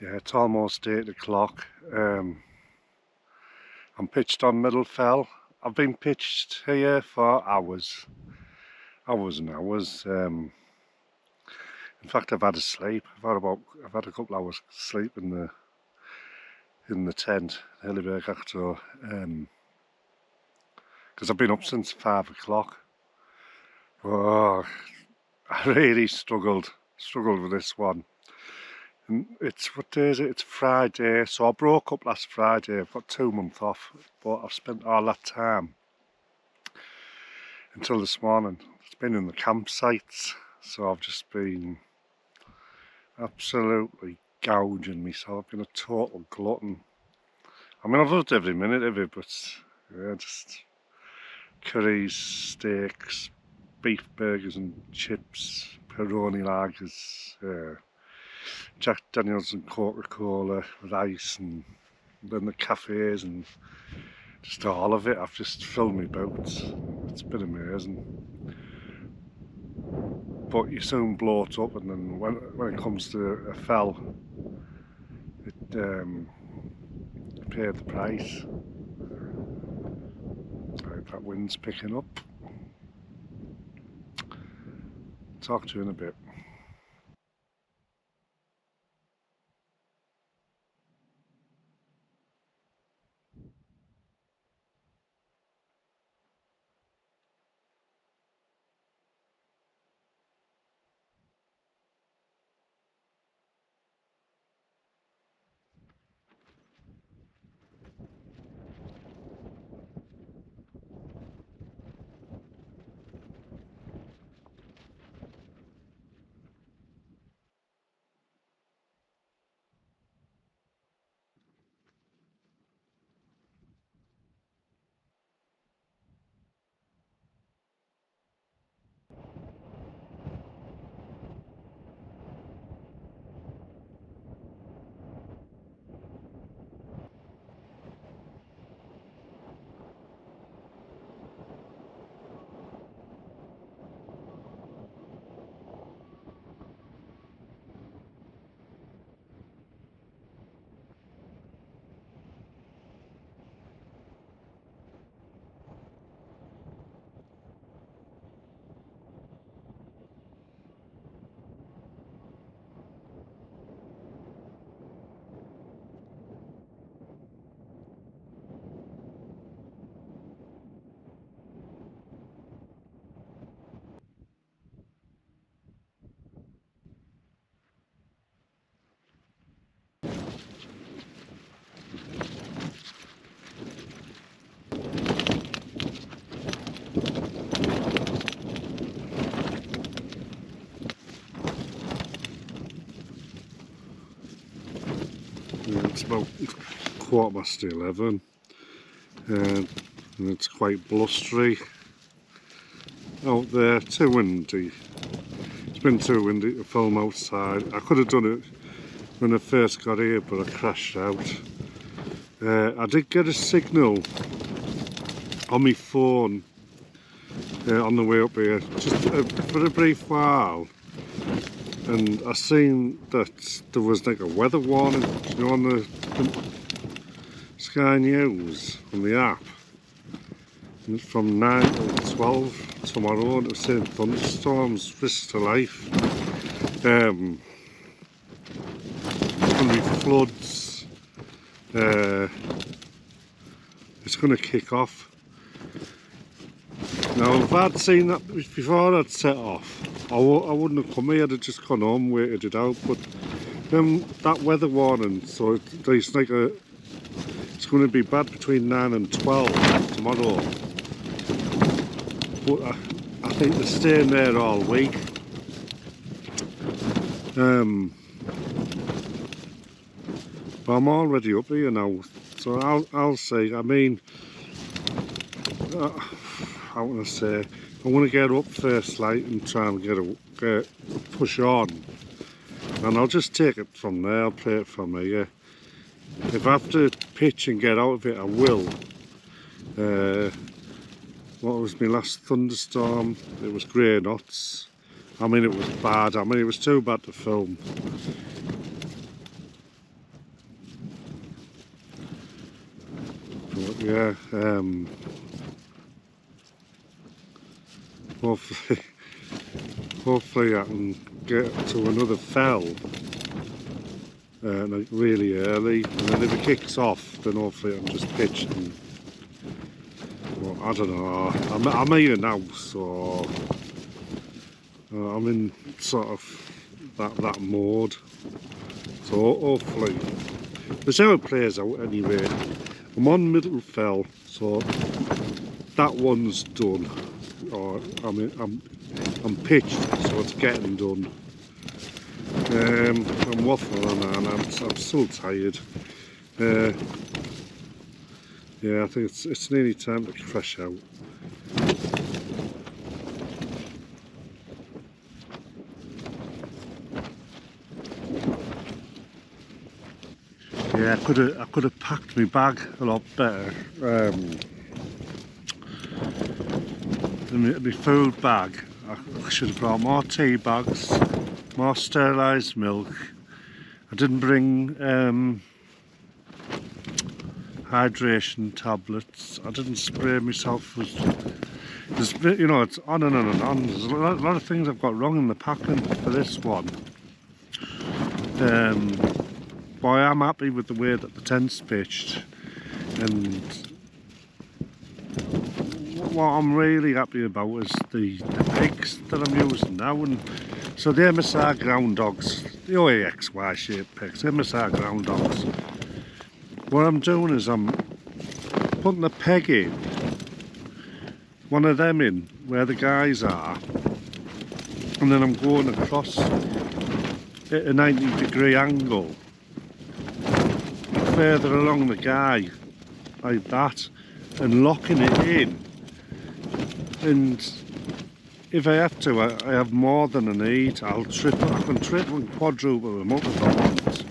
Yeah, it's almost 8 o'clock. I'm pitched on Middle Fell. I've been pitched here for hours and hours. In fact, I've had a sleep. I've had a couple hours sleep in the tent, Hilleberg actor, because I've been up since 5 o'clock. Oh, I really struggled with this one. And it's, what day is it? It's Friday, so I broke up last Friday. I've got 2 months off, but I've spent all that time until this morning. It's been in the campsites, so I've just been absolutely gouging myself. I've been a total glutton. I mean, I've loved every minute of it, but yeah, just curries, steaks, beef burgers and chips, Peroni lagers, Jack Daniels and Coca-Cola with ice, and then the cafes and just all of it. I've just filled my boots. It's been amazing. But you soon bloat up, and then when it comes to a fell, it paid the price. Right, that wind's picking up. Talk to you in a bit. Yeah, it's about 11:15, and it's quite blustery out there, too windy. It's been too windy to film outside. I could have done it when I first got here, but I crashed out. I did get a signal on my phone on the way up here, just for a brief while, and I seen that there was like a weather warning, you know, on the Sky News on the app, and it's from 9 till 12 tomorrow, and it was saying thunderstorms, risk to life. There's going to be floods. It's going to kick off. Now, if I'd seen that before I'd set off, I wouldn't have come here. I'd have just gone home, waited it out. But then that weather warning, so it's like it's going to be bad between 9 and 12 tomorrow. But I think they're staying there all week. But I'm already up here now, so I'll see. I mean, how can I say? I want to get up first light and try and get push on, and I'll just take it from there. I'll play it from here. If I have to pitch and get out of it, I will. What was my last thunderstorm? It was grey knots. I mean, it was bad. I mean, it was too bad to film. yeah, hopefully, hopefully I can get to another fell like really early, and then if it kicks off, then hopefully I can just pitch and, well, I don't know, I'm here now, so I'm in sort of that mode, so hopefully, there's how it plays out anyway. I'm on middle fell, so that one's done, or I'm pitched, so it's getting done. I'm waffling on and I'm still tired. Yeah, I think it's nearly time to crash out. Yeah, I could have packed my bag a lot better. My food bag, I should have brought more tea bags, more sterilised milk. I didn't bring hydration tablets. I didn't spray myself with, you know, it's on and on and on. There's a lot of things I've got wrong in the packing for this one. But I am happy with the way that the tent's pitched, and what I'm really happy about is the pigs that I'm using now. And so the MSR ground dogs, the OAXY shaped pigs, MSR ground dogs. What I'm doing is I'm putting the peg in, one of them in where the guys are, and then I'm going across at a 90-degree angle further along the guy like that, and locking it in. And if I have to, I have more than I need. I can triple and quadruple them up if I want.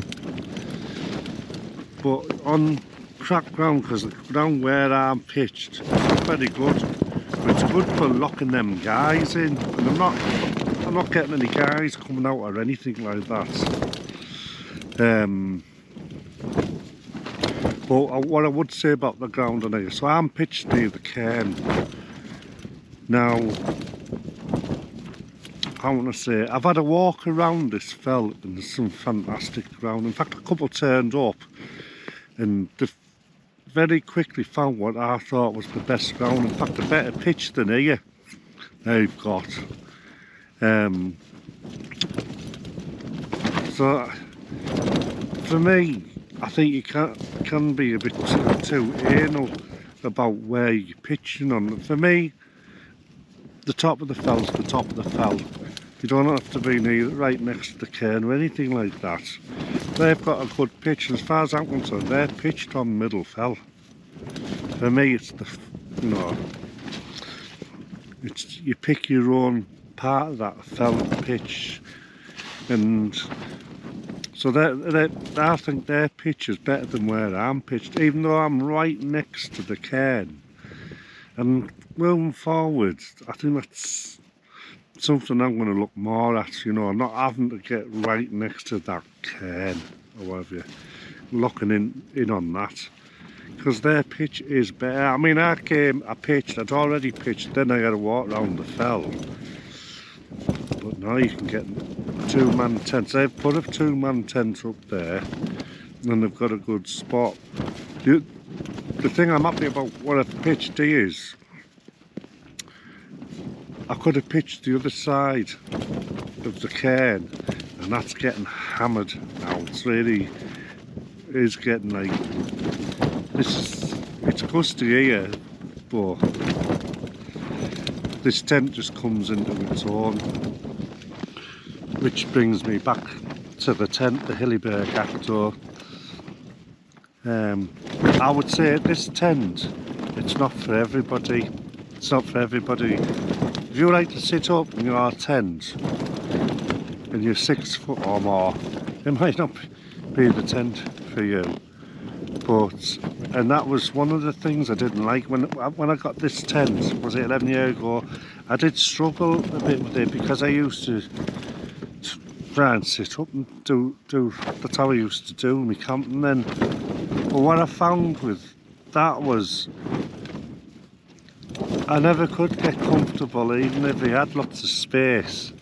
But on cracked ground, because the ground where I'm pitched, it's very good. But it's good for locking them guys in. And I'm not getting any guys coming out or anything like that. But what I would say about the ground on here, so I'm pitched near the cairn. Now, I want to say, I've had a walk around this fell and there's some fantastic ground. In fact, a couple turned up and they very quickly found what I thought was the best ground. In fact, a better pitch than here they've got. So, for me, I think you can be a bit too anal about where you're pitching on. For me, the top of the fell's the top of the fell. You don't have to be right next to the cairn or anything like that. They've got a good pitch, and as far as I'm concerned, they're pitched on middle fell. For me, it's the, you know, it's, you pick your own part of that fell pitch, and so I think their pitch is better than where I'm pitched, even though I'm right next to the cairn. And moving forward, I think that's something I'm going to look more at, you know, not having to get right next to that cairn or whatever, locking in on that, because their pitch is better. I mean, I'd already pitched, then I had to walk around the fell. But now you can get two-man tents. They've put a two-man tent up there, and they've got a good spot. The thing I'm happy about what I've pitched is, I could have pitched the other side of the cairn, and that's getting hammered now. It's really is getting like, it's gusty here, but this tent just comes into its own. Which brings me back to the tent, the Hillyberg Actor. I would say this tent, it's not for everybody. It's not for everybody. If you like to sit up in your tent and you're 6 foot or more, it might not be the tent for you. But, and that was one of the things I didn't like when I got this tent, was it 11 years ago, I did struggle a bit with it, because I used to try and sit up and do that's how I used to do my camping then. But what I found with that was, I never could get comfortable even if we had lots of space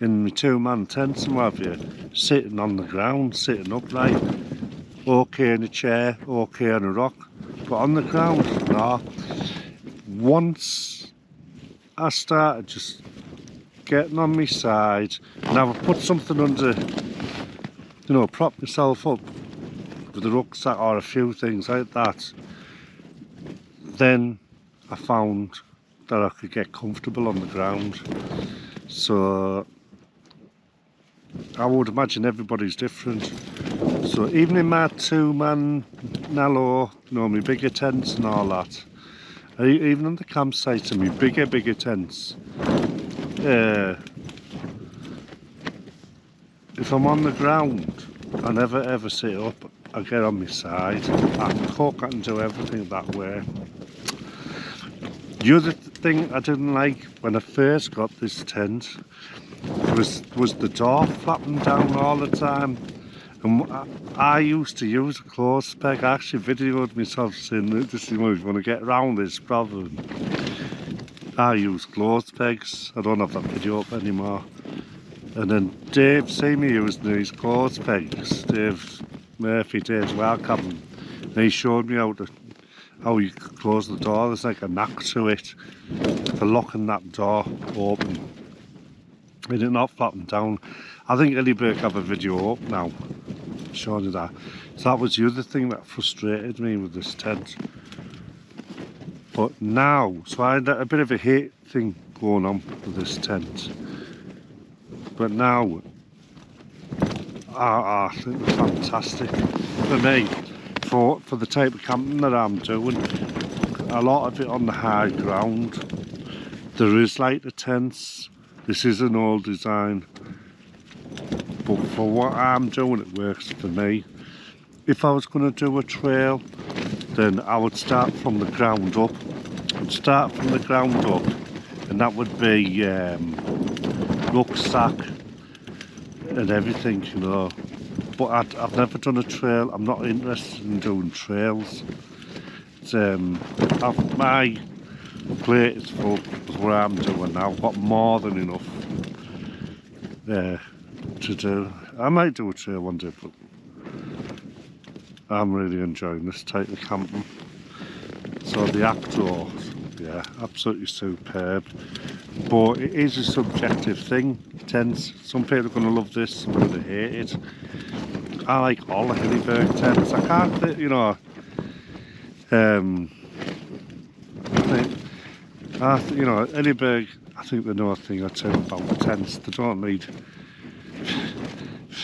in my two-man tents and what have you, sitting on the ground, sitting upright, okay in a chair, okay on a rock, but on the ground, no. Once I started just getting on my side and I would put something under, you know, prop myself up with a rucksack or a few things like that, then I found that I could get comfortable on the ground. So I would imagine everybody's different. So even in my two-man Nello, you know, my bigger tents and all that, even on the campsites and my bigger tents, if I'm on the ground, I never ever sit up. I get on my side. I can cook, I can do everything that way. The other thing I didn't like when I first got this tent was the door flapping down all the time. And I used to use a clothes peg. I actually videoed myself saying that this is when you want to get around this problem. I use clothes pegs. I don't have that video up anymore. And then Dave seen me using these clothes pegs. Dave Murphy, Dave's wildcamp, and he showed me how you close the door. There's like a knack to it for locking that door open. It did not flatten down. I think Albeit have a video up now showing you that. So that was the other thing that frustrated me with this tent. But now, so I had a bit of a hate thing going on with this tent. But now, I think it's fantastic for me, for the type of camping that I'm doing. A lot of it on the high ground. There is like the tents. This is an old design, but for what I'm doing, it works for me. If I was going to do a trail, then I would start from the ground up. I'd start from the ground up, and that would be rucksack and everything, you know. But I've never done a trail. I'm not interested in doing trails. It's, my plate is full of what I'm doing now. I've got more than enough to do. I might do a trail one day, but I'm really enjoying this type of camping. So the outdoors, yeah, absolutely superb. But it is a subjective thing, tents. Some people are going to love this, some are going to hate it. I like all the Albeit tents. I can't, you know, you know, Albeit, I think they know a thing or two about the tents. They don't need,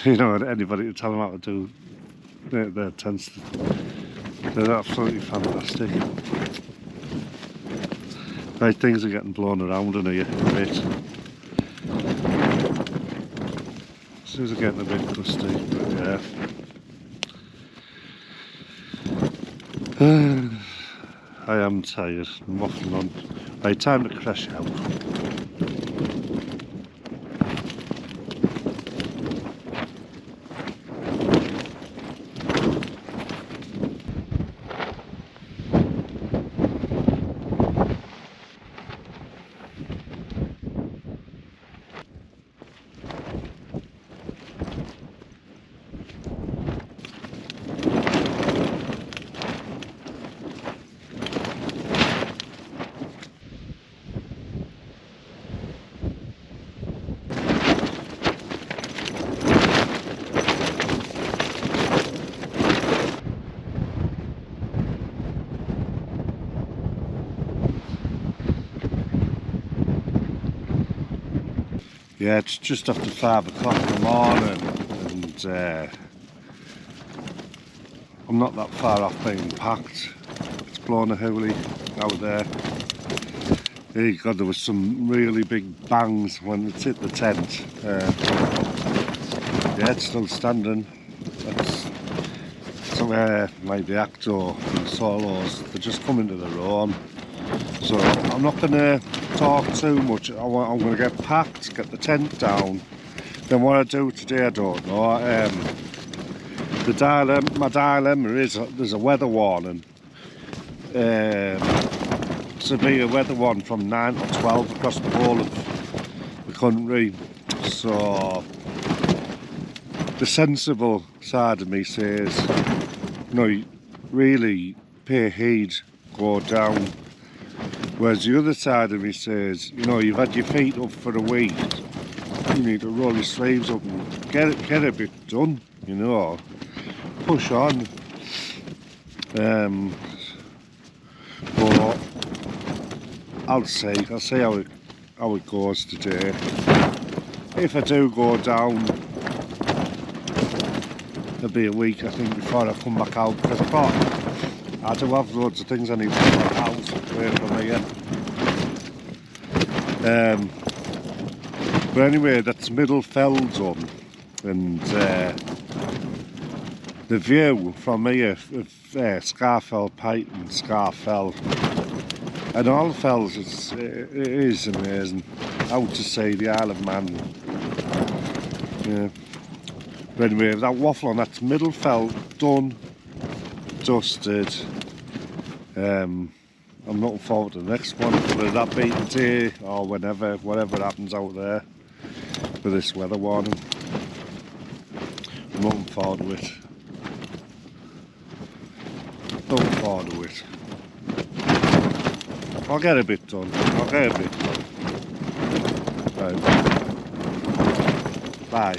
you know, anybody to tell them how to do their tents. They're absolutely fantastic. Right, things are getting blown around in here a bit. Things are getting a bit crusty, but yeah. I am tired, I'm waffling on. Right, time to crash out. Yeah, it's just after 5 o'clock in the morning, and I'm not that far off being packed. It's blown a hoolie out there. Hey God, there was some really big bangs when it hit the tent. Yeah, it's still standing. So like the actor and the solos, they're just coming to their own. So I'm not going to talk too much. I'm going to get packed, get the tent down. Then what I do today, I don't know. My dilemma is there's a weather warning to be a weather one from 9 to 12 across the whole of the country. So the sensible side of me says, you know, really pay heed, go down. Whereas the other side of me says, you know, you've had your feet up for a week, you need to roll your sleeves up and get a bit done, you know, push on. But I'll see how it goes today. If I do go down, it'll be a week I think before I come back out, because I do have loads of things I need to get out away from here. But anyway, that's Middle Fell done, and the view from here of Scafell Pike and Scafell and all the fells, it is amazing. Out to sea, the Isle of Man. Yeah. But anyway, that waffle on, that's Middle Fell done, dusted. I'm looking forward to the next one, whether that be today or whenever, whatever happens out there for this weather warning. I'm looking forward to it. Looking forward to it. I'll get a bit done. Right. Bye.